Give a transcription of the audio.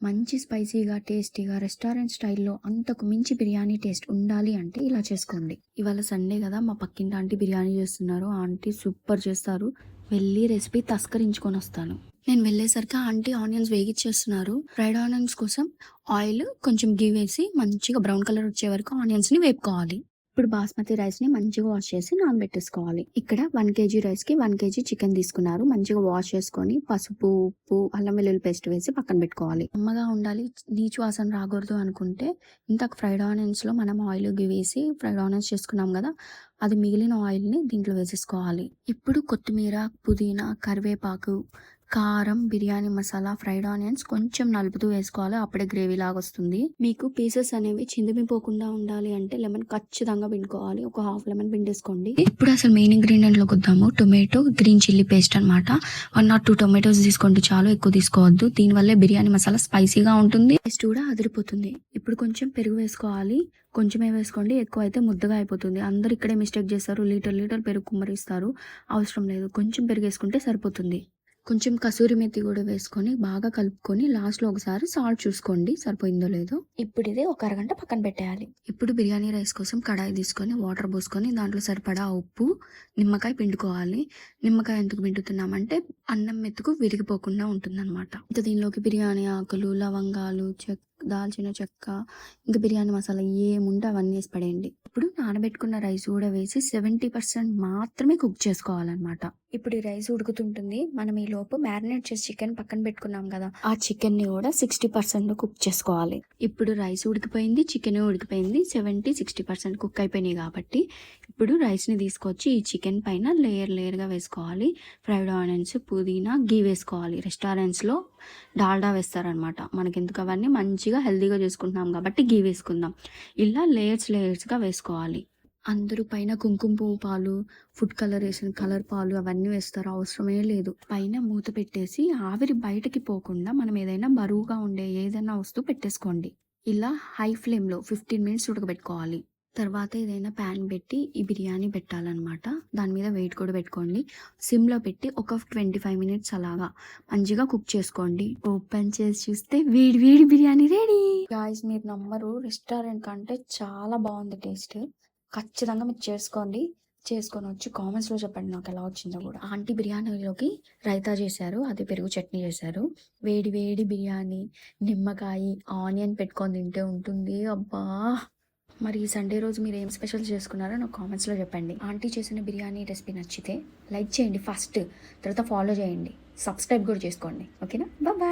మంచి స్పైసీగా, టేస్టీగా రెస్టారెంట్ స్టైల్‌లో అంతకు మించి బిర్యానీ టేస్ట్ ఉండాలి అంటే ఇలా చేసుకోండి. ఇవాళ సండే కదా! మా పక్కింటి ఆంటీ బిర్యానీ చేస్తున్నారు. ఆ ఆంటీ సూపర్ చేస్తారు. వెళ్ళి రెసిపీ తస్కరించుకొనొస్తాను. నేను వెళ్ళేసరికి ఆంటీ ఆనియన్స్ వేగిచ్చేస్తున్నారు. ఫ్రైడ్ ఆనియన్స్ కోసం ఆయిల్, కొంచెం ఘీ వేసి మంచిగా బ్రౌన్ కలర్ వచ్చే వరకు ఆనియన్స్‌ని వేపుకోవాలి. ఇప్పుడు బాస్మతి రైస్‌ని మంచిగా వాష్ చేసి నానబెట్టేసుకోవాలి. ఇక్కడ 1 కేజీ రైస్‌కి 1 కేజీ చికెన్ తీసుకున్నారు. మంచిగా వాష్ చేసుకొని పసుపు, ఉప్పు, అల్లం వెల్లుల్లి పేస్ట్ వేసి పక్కన పెట్టుకోవాలి. కమ్మగా ఉండాలి, నీచు వాసన రాకూడదు అనుకుంటే ఇందాక ఫ్రైడ్ ఆనియన్స్‌లో మనం ఆయిల్, ఘీ వేసి ఫ్రైడ్ ఆనియన్స్ చేసుకున్నాం కదా! అది మిగిలిన ఆయిల్‌ని దీంట్లో వేసేసుకోవాలి. ఇప్పుడు కొత్తిమీర, పుదీనా, కరివేపాకు, కారం, బిర్యానీ మసాలా, ఫ్రైడ్ ఆనియన్స్ కొంచెం నలుపుతూ వేసుకోవాలి. అప్పుడే గ్రేవీ లాగా వస్తుంది. మీకు పీసెస్ అనేవి చిందిమిపోకుండా ఉండాలి అంటే లెమన్ ఖచ్చితంగా పిండుకోవాలి. ఒక హాఫ్ లెమన్ పిండేసుకోండి. ఇప్పుడు అసలు మెయిన్ ఇంగ్రీడియంట్ లోకి వద్దాము. టొమాటో, గ్రీన్ చిల్లీ పేస్ట్ అనమాట. 1 or 2 టొమాటోస్ తీసుకోండి చాలు, ఎక్కువ తీసుకోవద్దు. దీనివల్లే బిర్యానీ మసాలా స్పైసీగా ఉంటుంది, టేస్ట్ కూడా అదిరిపోతుంది. ఇప్పుడు కొంచెం పెరుగు వేసుకోవాలి. కొంచెమే వేసుకోండి, ఎక్కువ అయితే ముద్దగా అయిపోతుంది. అందరు ఇక్కడే మిస్టేక్ చేస్తారు, లీటర్ పెరుగు కుమ్మరిస్తారు. అవసరం లేదు, కొంచెం పెరుగు వేసుకుంటే సరిపోతుంది. కొంచెం కసూరి మెత్తి కూడా వేసుకొని బాగా కలుపుకొని లాస్ట్లో ఒకసారి సాల్ట్ చూసుకోండి సరిపోయిందో లేదో. ఇప్పుడు ఇది ఒక అరగంట పక్కన పెట్టేయాలి. ఇప్పుడు బిర్యానీ రైస్ కోసం కడాయి తీసుకొని వాటర్ పోసుకొని దాంట్లో సరిపడా ఉప్పు, నిమ్మకాయ పిండుకోవాలి. నిమ్మకాయ ఎందుకు పిండుతున్నామంటే అన్నం మెతుకు విరిగిపోకుండా ఉంటుందన్నమాట. ఇంకా దీనిలోకి బిర్యానీ ఆకులు, లవంగాలు, దాల్చిన చెక్క, ఇంకా బిర్యానీ మసాలా ఏముంటే అవన్నీ వేసి పడేయండి. ఇప్పుడు నానబెట్టుకున్న రైస్ కూడా వేసి 70% మాత్రమే కుక్ చేసుకోవాలన్నమాట. ఇప్పుడు ఈ రైస్ ఉడుకుతుంటుంది. మనం ఈ లోపు మ్యారినేట్ చేసి చికెన్ పక్కన పెట్టుకున్నాం కదా, ఆ చికెన్ ని కూడా 60% కుక్ చేసుకోవాలి. ఇప్పుడు రైస్ ఉడికిపోయింది, చికెన్ ఉడికిపోయింది. 70-60% కుక్ అయిపోయినాయి కాబట్టి ఇప్పుడు రైస్ ని తీసుకొచ్చి ఈ చికెన్ పైన లేయర్ గా వేసుకోవాలి. ఫ్రైడ్ ఆనియన్స్, పుదీనా, ఘీ వేసుకోవాలి. రెస్టారెంట్స్ లో డాల్డా వేస్తారనమాట. మనకి ఎందుకు అవన్నీ, మంచిగా హెల్దీగా చేసుకుంటున్నాం కాబట్టి ఘీ వేసుకుందాం. ఇలా లేయర్స్ గా వేసుకోవాలి. అందరూ పైన కుంకుమ పువ్వు పాలు, ఫుడ్ కలర్ వేసిన కలర్ పాలు అవన్నీ వేస్తారు, అవసరమే లేదు. పైన మూత పెట్టేసి ఆవిరి బయటకి పోకుండా మనం ఏదైనా బరువుగా ఉండే ఏదైనా వస్తువు పెట్టేసుకోండి. ఇలా హై ఫ్లేమ్లో 15 minutes ఉడకబెట్టుకోవాలి. తర్వాత ఏదైనా ప్యాన్ పెట్టి ఈ బిర్యానీ పెట్టాలన్నమాట. దాని మీద వెయిట్ కూడా పెట్టుకోండి. సిమ్లో పెట్టి ఒక 25 minutes అలాగా మంచిగా కుక్ చేసుకోండి. ఓపెన్ చేసి చూస్తే వేడి బిర్యానీ రెడీ. గాయ్స్, మీరు నమ్మరు, రెస్టారెంట్ కంటే చాలా బాగుంది టేస్ట్. ఖచ్చితంగా మీరు చేసుకొని వచ్చి కామెంట్స్లో చెప్పండి నాకు ఎలా వచ్చిందో కూడా. ఆంటీ బిర్యానీలోకి రైతా చేశారు, అదే పెరుగు చట్నీ చేశారు. వేడి బిర్యానీ, నిమ్మకాయ, ఆనియన్ పెట్టుకొని తింటే ఉంటుంది, అబ్బా. మరి ఈ సండే రోజు మీరు ఏం స్పెషల్ చేసుకున్నారో నాకు కామెంట్స్లో చెప్పండి. ఆంటీ చేసిన బిర్యానీ రెసిపీ నచ్చితే లైక్ చేయండి ఫస్ట్, తర్వాత ఫాలో చేయండి, సబ్స్క్రైబ్ కూడా చేసుకోండి. ఓకేనా? బాయ్.